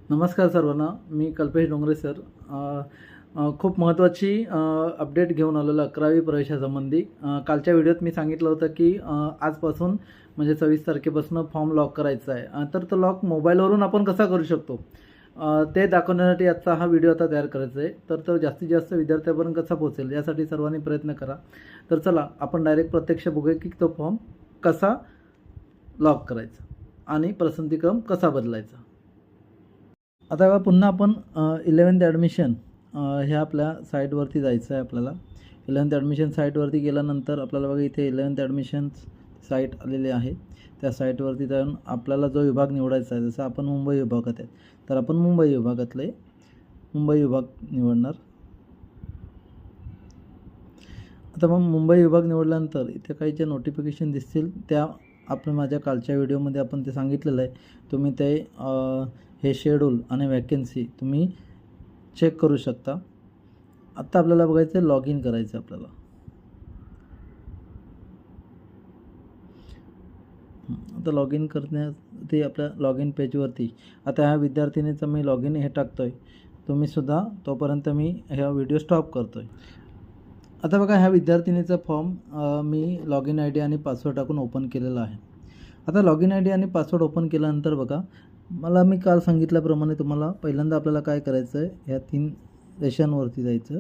नमस्कार सर्वांना. मी कल्पेश डोंगरे सर. खूप महत्त्वाची अपडेट घेऊन आलेलो 11वी प्रवेशासंबंधी. कालच्या व्हिडिओत मी सांगितलं होतं की आजपासून म्हणजे 26 तारखेपासून फॉर्म लॉक करायचा आहे. तर तो लॉक मोबाईलवरून आपण कसा करू शकतो ते दाखवण्यासाठी आजचा हा व्हिडिओ आता तयार करायचा आहे. तर तो जास्तीत जास्त विद्यार्थ्यांपर्यंत कसा पोहोचेल यासाठी सर्वांनी प्रयत्न करा. तर चला आपण डायरेक्ट प्रत्यक्ष बघूया की तो फॉर्म कसा लॉक करायचा आणि पसंतीक्रम कसा बदलायचा. आता बघा पुन्हा आपण 11th ॲडमिशन ह्या आपल्या साईटवरती जायचं आहे आपल्याला. 11th ॲडमिशन साईटवरती गेल्यानंतर आपल्याला बघा इथे 11th ॲडमिशन साईट आलेली आहे. त्या साईटवरती जाऊन आपल्याला जो विभाग निवडायचा आहे, जसं आपण मुंबई विभागात आहे तर आपण मुंबई विभागातले मुंबई विभाग निवडणार. आता मग मुंबई विभाग निवडल्यानंतर इथे काही जे नोटिफिकेशन दिसतील त्या आपण माझ्या कालच्या व्हिडिओमध्ये आपण ते सांगितलेलं आहे. तुम्ही ते हे शेड्यूल आणि वॅकन्सी तुम्ही चेक करू शकता. आत्ता आपल्याला बघायचं आहे लॉग इन करायचं आहे आपल्याला. आता लॉग इन करण्यासाठी आपल्या लॉग इन पेजवरती आता ह्या विद्यार्थिनीचं मी लॉग इन हे टाकतो आहे. तुम्हीसुद्धा तोपर्यंत मी ह्या व्हिडिओ स्टॉप करतो आहे. आता बघा ह्या विद्यार्थिनीचा फॉर्म मी लॉग इन आय डी आणि पासवर्ड टाकून ओपन केलेला आहे. आता लॉग इन आय डी आणि पासवर्ड ओपन केल्यानंतर बघा मी काल सांगितल्याप्रमाणे तुम्हाला पहिल्यांदा आपल्याला काय करायचं आहे, ह्या 3 रेषांवरती जायचं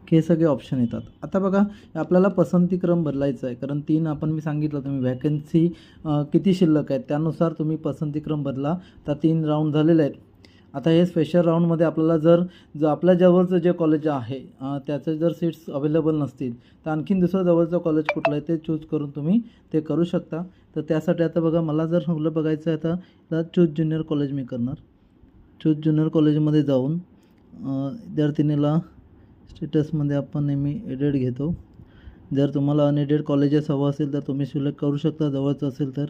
की हे सगळे ऑप्शन येतात. आता बघा आपल्याला पसंतीक्रम बदलायचा आहे, कारण 3 मी सांगितलं तुम्ही व्हॅकन्सी किती शिल्लक आहेत त्यानुसार तुम्ही पसंतीक्रम बदला. तर 3 राऊंड झालेले आहेत. आता हे स्पेशल राऊंडमध्ये आपल्याला जर आपल्या जवळचं जे कॉलेज आहे त्याचे जर सीट्स अवेलेबल नसतील तर आणखीन दुसरं जवळचं कॉलेज कुठलं आहे ते चूज करून तुम्ही ते करू शकता. तर त्यासाठी आता बघा मला जर मुलं बघायचं आहे तर चूज ज्युनियर कॉलेज मी करणार. चूज ज्युनियर कॉलेजमध्ये जाऊन विद्यार्थिनीला स्टेटसमध्ये आपण नेहमी एडेड घेतो. जर तुम्हाला अनएडेड कॉलेजेस हवं असेल तर तुम्ही सिलेक्ट करू शकता जवळचं असेल तर.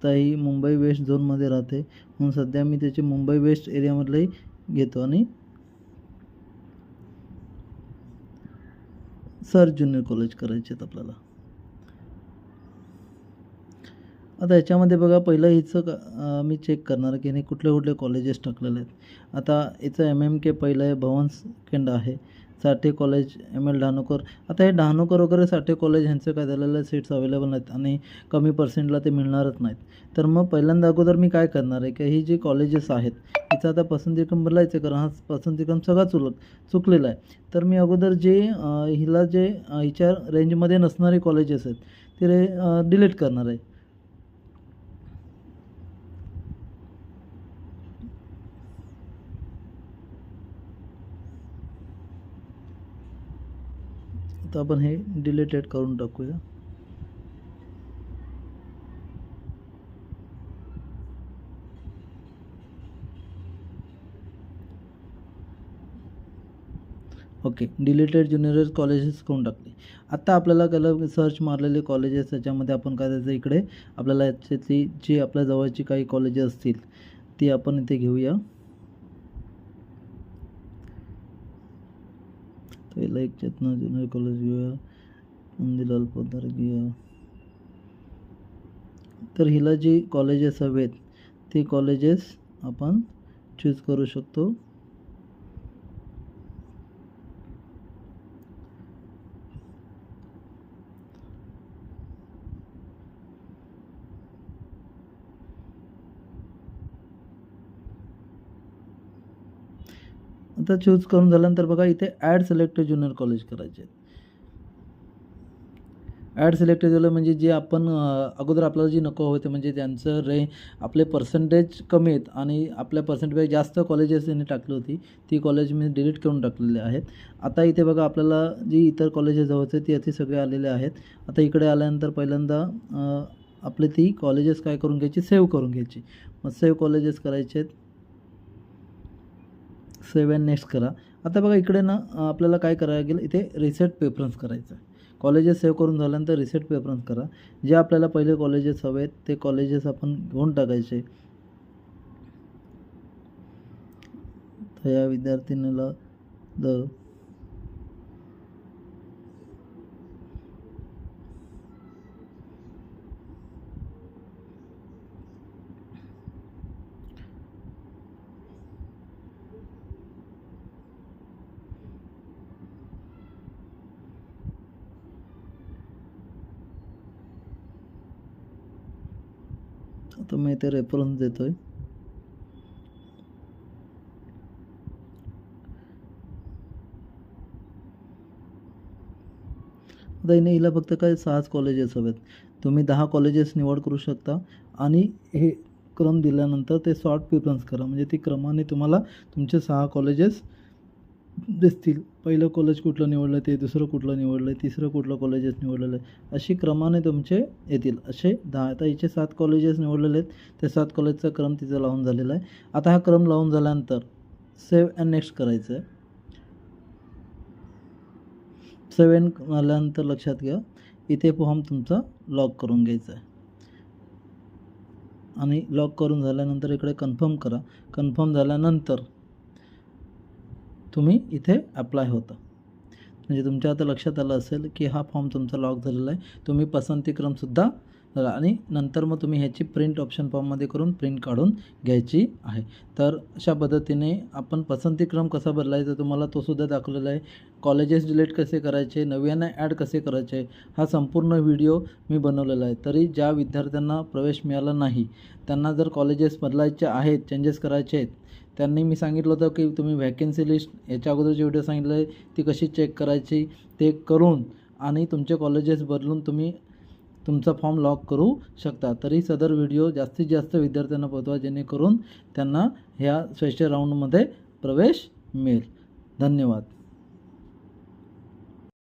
ही मुंबई वेस्ट झोनमध्ये राहते म्हणून सध्या मी त्याची मुंबई वेस्ट एरियामधलंही घेतो आणि सर ज्युनियर कॉलेज करायचे आहेत आपल्याला. आता याच्यामध्ये बघा पहिलं हिचं मी चेक करणार की कुठले कुठले कॉलेजेस टाकलेले आहेत. आता याचं MMK पहिलं आहे, भवन सेकंड आहे, साठे कॉलेज, ML डहाणूकर. आता हे डहाणूकर वगैरे साठे कॉलेज ह्यांचं काय झालेलं आहे सीट्स अवेलेबल नाहीत आणि कमी पर्सेंटला ते मिळणारच नाहीत. तर मग पहिल्यांदा अगोदर मी काय करणार आहे की ही जी कॉलेजेस आहेत हिचं आता पसंतीक्रम बदलायचं आहे, कारण हा पसंतीक्रम सगळा चुकलेला आहे. तर मी अगोदर जे हिच्या रेंजमध्ये नसणारे कॉलेजेस आहेत ते डिलीट करणार आहे. तर आपण हे डिलीटेड करून टाकूया. ओके, डिलीटेड ज्युनियर कॉलेजेस करून टाकले. आत्ता आपल्याला त्याला सर्च मारलेले कॉलेजेस त्याच्यामध्ये आपण काय द्यायचं इकडे आपल्याला याच्यातली जी आपल्या जवळची काही कॉलेजेस असतील ती आपण इथे घेऊया. पहिला एक चेतना ज्युनियर कॉलेज घेऊया, नंदीलाल पोद्दार घेऊया. तर हिला जी कॉलेजेस हवेत ती कॉलेजेस आपण चूज करू शकतो. आता चूज करून झाल्यानंतर बघा इथे ॲड सिलेक्टेड ज्युनियर कॉलेज करायचे आहेत. ॲड सिलेक्टेड झालं म्हणजे जे आपण अगोदर आपल्याला जी नको होते म्हणजे त्यांचं आपले पर्सेंटेज कमी आहेत आणि आपल्या पर्सेंटेज जास्त कॉलेजेस त्यांनी टाकली होती ती कॉलेज मी डिलीट करून टाकलेले आहेत. आता इथे बघा आपल्याला जी इतर कॉलेजेस हवं ती अति सगळे आलेले आहेत. आता इकडे आल्यानंतर पहिल्यांदा आपले ती कॉलेजेस काय करून घ्यायची, सेव्ह करून घ्यायची. मग सेव्ह कॉलेजेस करायचे आहेत, सेव्ह अँड नेक्स्ट करा. आता बघा इकडे ना आपल्याला काय करायला लागेल, इथे रिसेट प्रेफरन्स करायचं आहे. कॉलेजेस सेव्ह करून झाल्यानंतर रिसेट प्रेफरन्स करा. जे आपल्याला पहिले कॉलेजेस हवे आहेत ते कॉलेजेस आपण घेऊन टाकायचे. तर या विद्यार्थिनीला आता मी इथे रेफरन्स देतो आहे. आता हिला फक्त काय 6च कॉलेजेस हवेत. तुम्ही 10 कॉलेजेस निवड करू शकता आणि हे क्रम दिल्यानंतर ते सॉर्ट प्रिफरन्स करा, म्हणजे ती क्रमाने तुम्हाला तुमचे 6 कॉलेजेस दिसतील. पहिलं कॉलेज कुठलं निवडलं ते, दुसरं कुठलं निवडलं आहे, तिसरं कुठलं कॉलेजेस निवडलेलं आहे, अशी क्रमाने तुमचे येतील. असे 10. आता हिचे 7 कॉलेजेस निवडलेले आहेत, त्या 7 कॉलेजचा क्रम तिचा लावून झालेला आहे. आता हा क्रम लावून झाल्यानंतर सेव्ह अँड नेक्स्ट करायचं आहे. सेव्ह आल्यानंतर लक्षात घ्या इथे फॉर्म तुमचा लॉक करून घ्यायचा आहे आणि लॉक करून झाल्यानंतर इकडे कन्फर्म करा. कन्फर्म झाल्यानंतर तुम्ही इथे अप्लाय होता, म्हणजे तुमच्या आता लक्षात आलं असेल की हा फॉर्म तुमचा लॉक झालेला आहे. तुम्ही पसंतीक्रमसुद्धा झाला आणि नंतर मग तुम्ही ह्याची प्रिंट ऑप्शन फॉर्ममध्ये करून प्रिंट काढून घ्यायची आहे. तर अशा पद्धतीने आपण पसंतीक्रम कसा बदलायचा तुम्हाला तोसुद्धा दाखवलेला आहे. कॉलेजेस डिलीट कसे करायचे, नव्याने ॲड कसे करायचे, हा संपूर्ण व्हिडिओ मी बनवलेला आहे. तरी ज्या विद्यार्थ्यांना प्रवेश मिळाला नाही, त्यांना जर कॉलेजेस बदलायचे आहेत, चेंजेस करायचे आहेत, त्यांनी मी सांगितलं होतं की तुम्ही व्हॅकन्सी लिस्ट याच्या अगोदरची व्हिडिओ सांगितलं आहे ती कशी चेक करायची ते करून आणि तुमचे कॉलेजेस बदलून तुम्ही तुमचा फॉर्म लॉक करू शकता. तरी सदर व्हिडिओ जास्तीत जास्त विद्यार्थ्यांना पोहोचवा, जेणेकरून त्यांना ह्या स्पेशल राऊंडमध्ये प्रवेश मिळेल. धन्यवाद.